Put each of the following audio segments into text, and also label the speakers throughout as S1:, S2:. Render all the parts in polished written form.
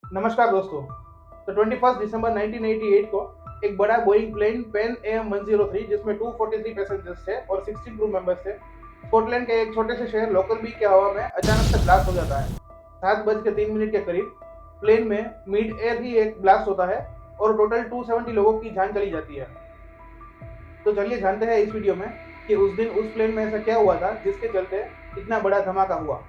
S1: नमस्कार दोस्तों। तो 21 दिसंबर 1988 को एक बड़ा बोइंग प्लेन पेन AM-103 जिसमें 243 पैसेंजर्स थे और 16 क्रू मेंबर्स थे, स्कॉटलैंड के एक छोटे से शहर लोकरबी के हवा में अचानक से ब्लास्ट हो जाता है। 7:03 के करीब प्लेन में मिड एयर ही एक ब्लास्ट होता है और टोटल 270 लोगों की जान चली जाती है। तो चलिए जानते हैं इस वीडियो में कि उस दिन उस प्लेन में ऐसा क्या हुआ था जिसके चलते इतना बड़ा धमाका हुआ।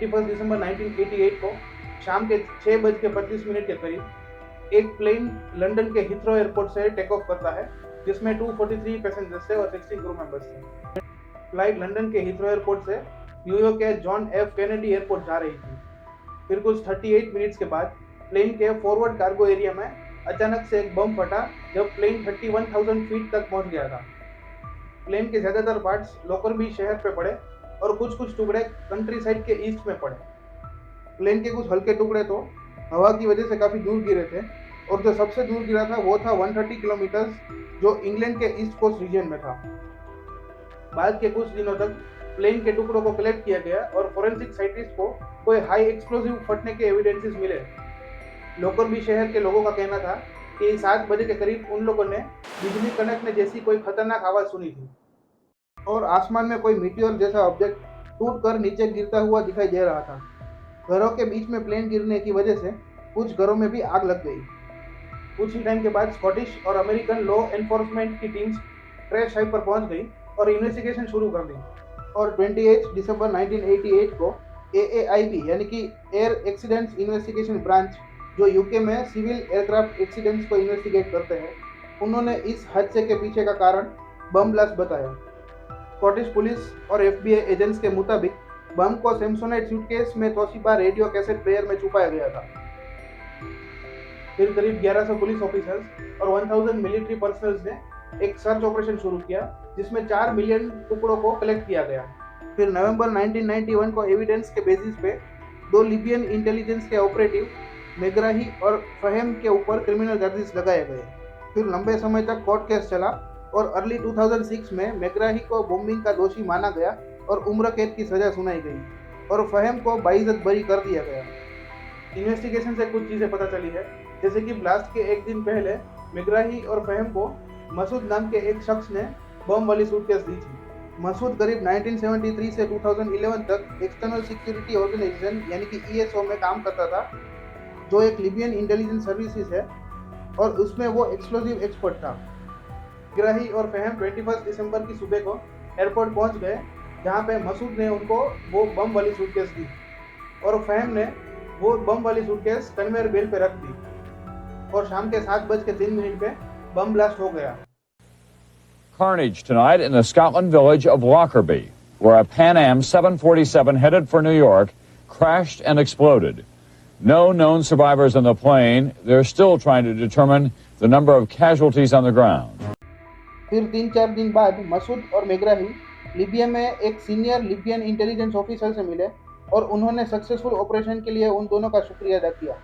S1: 21 दिसंबर 1988 को शाम के 6:25 के करीब एक प्लेन लंदन के हिथ्रो एयरपोर्ट से टेक ऑफ करता है जिसमें 243 पैसेंजर्स थे और 16 क्रू मेंबर्स थे। फ्लाइट लंदन के हिथ्रो एयरपोर्ट से न्यूयॉर्क के जॉन एफ कैनेडी एयरपोर्ट जा रही थी। फिर कुछ 38 मिनट्स के बाद प्लेन के फॉरवर्ड कार्गो एरिया में अचानक से एक बम फटा जब प्लेन 31,000 फीट तक पहुंच गया था। प्लेन के ज्यादातर पार्ट्स लोकरबी शहर पे पड़े और कुछ कुछ टुकड़े कंट्री साइड के ईस्ट में पड़े। प्लेन के कुछ हल्के टुकड़े तो हवा की वजह से काफ़ी दूर गिरे थे और जो सबसे दूर गिरा था वो था 130 किलोमीटर जो इंग्लैंड के ईस्ट कोस्ट रीजन में था। बाद के कुछ दिनों तक प्लेन के टुकड़ों को कलेक्ट किया गया और फोरेंसिक साइंटिस्ट को कोई हाई एक्सप्लोसिव फटने के एविडेंसेस मिले। लोकरबी शहर के लोगों का कहना था कि 7 बजे के करीब उन लोगों ने बिजली कड़कने जैसी कोई खतरनाक आवाज़ सुनी थी और आसमान में कोई मीटियोर जैसा ऑब्जेक्ट टूटकर नीचे गिरता हुआ दिखाई दे रहा था। घरों के बीच में प्लेन गिरने की वजह से कुछ घरों में भी आग लग गई। कुछ ही टाइम के बाद स्कॉटिश और अमेरिकन लॉ एनफोर्समेंट की टीम्स क्रैश साइट पर पहुंच गई और इन्वेस्टिगेशन शुरू कर दी और 28 दिसंबर 1988 को AAIB यानी कि एयर एक्सीडेंट्स इन्वेस्टिगेशन ब्रांच जो यूके में सिविल एयरक्राफ्ट एक्सीडेंट्स को इन्वेस्टिगेट करते हैं, उन्होंने इस हादसे के पीछे का कारण बम ब्लास्ट बताया। स्कॉटिश पुलिस और FBI एजेंट्स के मुताबिक बम को सैमसोनाइट सूटकेस में तोशिबा रेडियो कैसेट प्लेयर में छुपाया गया था। फिर करीब 1100 पुलिस ऑफिसर्स और 1000 मिलिट्री पर्सनल्स ने एक सर्च ऑपरेशन शुरू किया जिसमें 4 मिलियन टुकड़ों को कलेक्ट किया गया। फिर नवंबर 1991 को एविडेंस के बेसिस पे 2 लिबियन इंटेलिजेंस के ऑपरेटिव मेग्राही और फहेम के ऊपर क्रिमिनल चार्जेस लगाए गए। फिर लंबे समय तक कोर्ट केस चला और अर्ली 2006 में मेग्राही को बॉम्बिंग का दोषी माना गया और उम्र कैद की सजा सुनाई गई और फहेम को बाइज्जत बरी कर दिया गया। इन्वेस्टिगेशन से कुछ चीज़ें पता चली है, जैसे कि ब्लास्ट के एक दिन पहले मेग्राही और फहेम को मसूद नाम के एक शख्स ने बम वाली सूटकेस दी थी। मसूद करीब 1973 से 2011 तक एक्सटर्नल सिक्योरिटी ऑर्गेनाइजेशन यानी कि ESO में काम करता था, जो एक लिबियन इंटेलिजेंस सर्विसेज है और उसमें वो एक्सप्लोसिव एक्सपर्ट था। मेग्राही और फहेम 21 दिसंबर की सुबह को एयरपोर्ट पहुंच गए जहां पे मसूद ने उनको वो बम वाली सूटकेस दी और फहम ने वो बम वाली सूटकेस कन्वेयर बेल्ट पे रख दी और शाम के 7:03 पे बम ब्लास्ट हो गया।
S2: Carnage tonight in the Scotland village of Lockerbie, where a Pan Am 747 headed for New York crashed and exploded. No known survivors on the plane. They're still trying to determine the number of casualties on the ground.
S1: फिर 3-4 दिन बाद मसूद और मेग्राही Libya में एक senior Libyan intelligence officer से मिले और उन्होंने सक्सेसफुल ऑपरेशन के लिए उन दोनों का शुक्रिया अदा किया।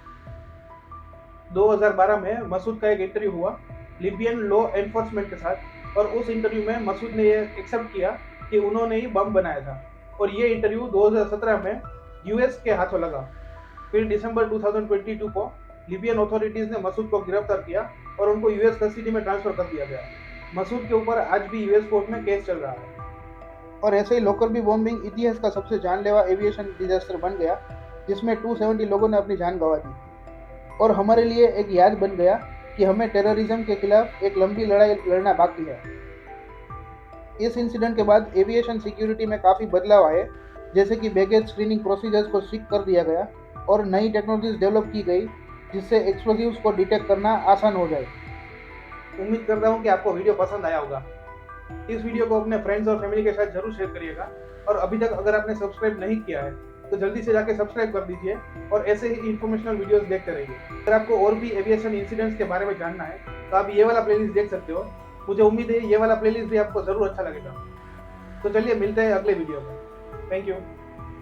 S1: 2012 में मसूद का एक इंटरव्यू हुआ लिबियन लॉ एनफोर्समेंट के साथ और उस इंटरव्यू में मसूद ने ये एक्सेप्ट किया कि उन्होंने ही बम बनाया था और ये इंटरव्यू 2017 में US के हाथों लगा। फिर दिसंबर 2022 को लिबियन अथॉरिटीज़ ने मसूद को गिरफ्तार किया और उनको US कस्टडी में ट्रांसफ़र कर दिया गया। मसूद के ऊपर आज भी यूएस कोर्ट में केस चल रहा है। और ऐसे ही लॉकरबी बॉम्बिंग इतिहास का सबसे जानलेवा एविएशन डिजास्टर बन गया, जिसमें 270 लोगों ने अपनी जान गंवा दी, और हमारे लिए एक याद बन गया कि हमें टेररिज्म के खिलाफ एक लंबी लड़ाई लड़ना बाकी है। इस इंसिडेंट के बाद एविएशन सिक्योरिटी में काफ़ी बदलाव आए, जैसे कि बैगेज स्क्रीनिंग प्रोसीजर्स को स्ट्रिक्ट कर दिया गया और नई टेक्नोलॉजीज डेवलप की गई, जिससे एक्सप्लोजिव्स को डिटेक्ट करना आसान हो जाए। उम्मीद करता हूँ कि आपको वीडियो पसंद आया होगा। इस वीडियो को अपने फ्रेंड्स और फैमिली के साथ जरूर शेयर करिएगा, और अभी तक अगर आपने सब्सक्राइब नहीं किया है तो जल्दी से जाके सब्सक्राइब कर दीजिए और ऐसे ही इंफॉर्मेशनल वीडियोस देखते रहिए। अगर आपको और भी एविएशन इंसिडेंट्स के बारे में जानना है तो आप ये वाला प्लेलिस्ट देख सकते हो। मुझे उम्मीद है ये वाला प्लेलिस्ट भी आपको जरूर अच्छा लगेगा। तो चलिए मिलते हैं अगले वीडियो में। Thank you.